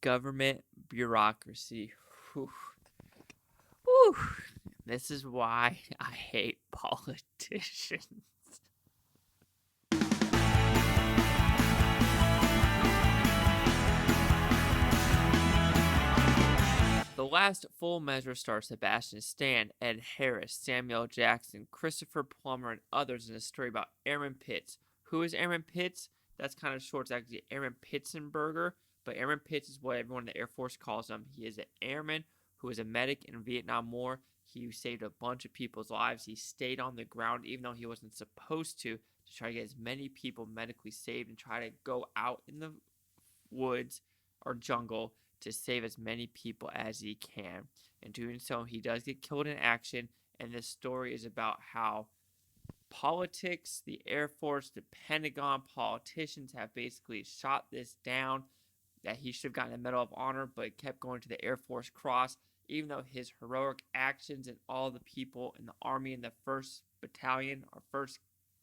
Government bureaucracy. Whew. Whew. This is why I hate politicians. The last full measure stars Sebastian Stan, Ed Harris, Samuel Jackson, Christopher Plummer, and others in a story about Airman Pitts. Who is Airman Pitts? That's kind of short. It's actually Airman Pitzenberger, but Airman Pitts is what everyone in the Air Force calls him. He is an airman who was a medic in the Vietnam War. He saved a bunch of people's lives. He stayed on the ground even though he wasn't supposed to try to get as many people medically saved and try to go out in the woods or jungle to save as many people as he can. In doing so, he does get killed in action, and this story is about how politics, the Air Force, the Pentagon, politicians have basically shot this down, that he should have gotten a Medal of Honor, but kept going to the Air Force Cross, even though his heroic actions and all the people in the Army in the 1st Battalion, or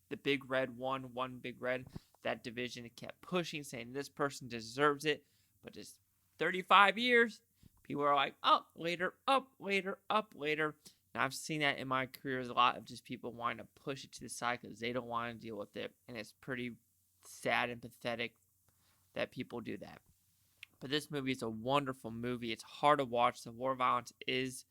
the Big Red one Big Red, that division kept pushing, saying this person deserves it, but just 35 years, people are like, up later, up later, up later. And I've seen that in my career, a lot of just people wanting to push it to the side because they don't want to deal with it. And it's pretty sad and pathetic that people do that. But this movie is a wonderful movie. It's hard to watch. The war violence is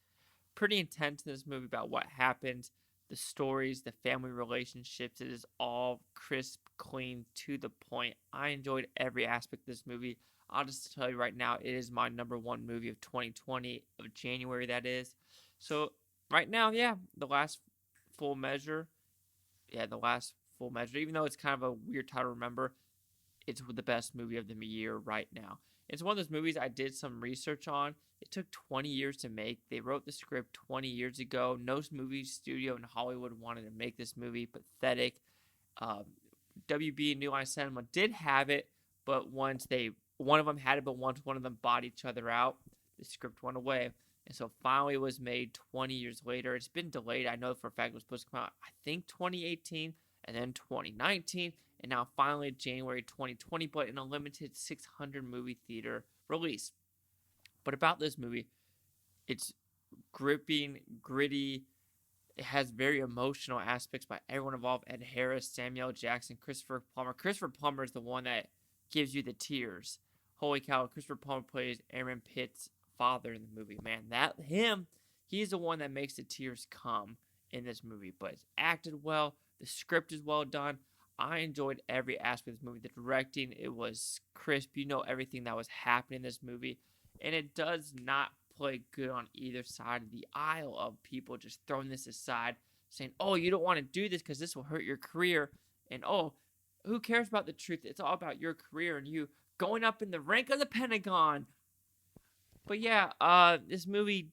pretty intense in this movie about what happens, the stories, the family relationships. It is all crisp, clean, to the point. I enjoyed every aspect of this movie. I'll just tell you right now, it is my #1 movie of 2020, of January, that is. So, right now, yeah, the last full measure. Yeah, the last full measure. Even though it's kind of a weird title to remember, it's the best movie of the year right now. It's one of those movies I did some research on. It took 20 years to make. They wrote the script 20 years ago. No movie studio in Hollywood wanted to make this movie. Pathetic. WB and New Line Cinema did have it, but one of them had it, but once one of them bought each other out, the script went away. And so finally it was made 20 years later. It's been delayed. I know for a fact it was supposed to come out, I think 2018, and then 2019, and now finally January 2020, but in a limited 600 movie theater release. But about this movie, it's gripping, gritty. It has very emotional aspects by everyone involved. Ed Harris, Samuel Jackson, Christopher Plummer. Christopher Plummer is the one that gives you the tears. Holy cow, Christopher Plummer plays Airman Pitt's father in the movie. Man, he's the one that makes the tears come in this movie. But it's acted well. The script is well done. I enjoyed every aspect of this movie. The directing, it was crisp. You know everything that was happening in this movie. And it does not play good on either side of the aisle of people just throwing this aside, saying, oh, you don't want to do this because this will hurt your career. And, oh, who cares about the truth? It's all about your career and you going up in the rank of the Pentagon. But yeah, this movie,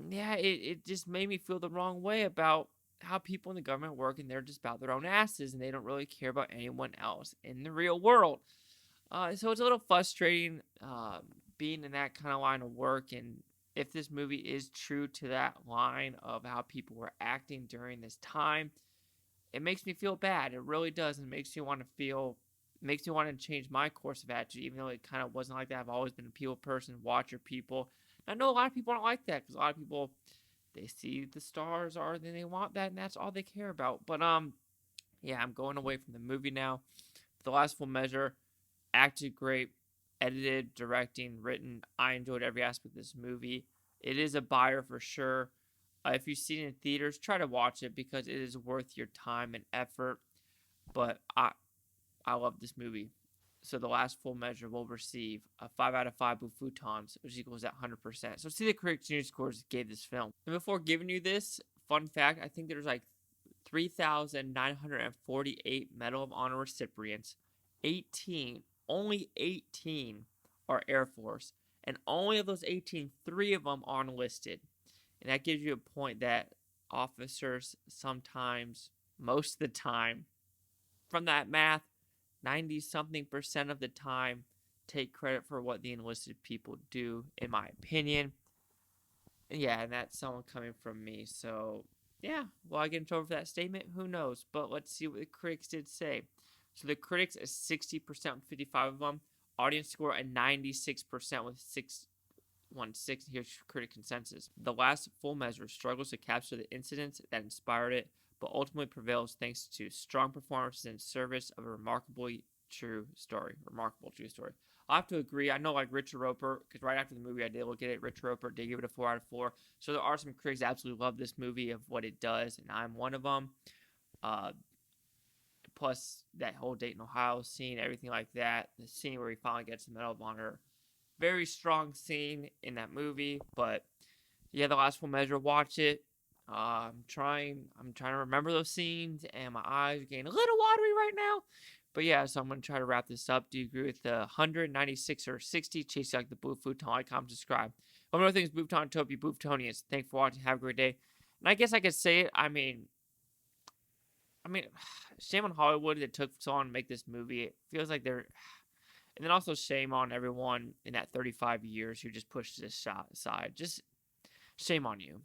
yeah, it just made me feel the wrong way about how people in the government work, and they're just about their own asses, and they don't really care about anyone else in the real world. So it's a little frustrating being in that kind of line of work, and if this movie is true to that line of how people were acting during this time, it makes me feel bad. It really does, and it makes me want to change my course of attitude, even though it kind of wasn't like that. I've always been a people person, watcher people. And I know a lot of people don't like that because a lot of people, they see the stars are, then they want that, and that's all they care about. But yeah, I'm going away from the movie now. The Last Full Measure, acted great, edited, directing, written. I enjoyed every aspect of this movie. It is a buyer for sure. If you've seen it in theaters, try to watch it because it is worth your time and effort. But I love this movie. So The Last Full Measure will receive a 5 out of 5 Futons, which equals that 100%. So see the Critics' News scores gave this film. And before giving you this, fun fact, I think there's like 3,948 Medal of Honor recipients. Only 18 are Air Force. And only of those 18, 3 of them are enlisted. And that gives you a point that officers sometimes, most of the time, from that math, 90-something% of the time, take credit for what the enlisted people do, in my opinion. Yeah, and that's someone coming from me. So, yeah, will I get in trouble for that statement? Who knows? But let's see what the critics did say. So the critics, is 60%, 55 of them, Audience score at 96% with 616. Here's critic consensus. The last full measure struggles to capture the incidents that inspired it, but ultimately prevails thanks to strong performances in service of a remarkable true story. I have to agree. I know, like Richard Roeper, because right after the movie I did look at it. Richard Roeper did give it a 4 out of 4. So there are some critics that absolutely love this movie of what it does, and I'm one of them. Plus that whole Dayton, Ohio scene, everything like that. The scene where he finally gets the Medal of Honor. Very strong scene in that movie. But yeah, the last full measure, watch it. I'm trying to remember those scenes, and my eyes are getting a little watery right now. But yeah, so I'm going to try to wrap this up. Do you agree with the 196 or 60? Chase like the Blue Futon. Like, comment, subscribe. One more thing is Buffton Topi, Buftonians. Thanks for watching. Have a great day. And I guess I could say it. I mean, shame on Hollywood that it took so long to make this movie. It feels like they're... And then also shame on everyone in that 35 years who just pushed this aside. Just shame on you.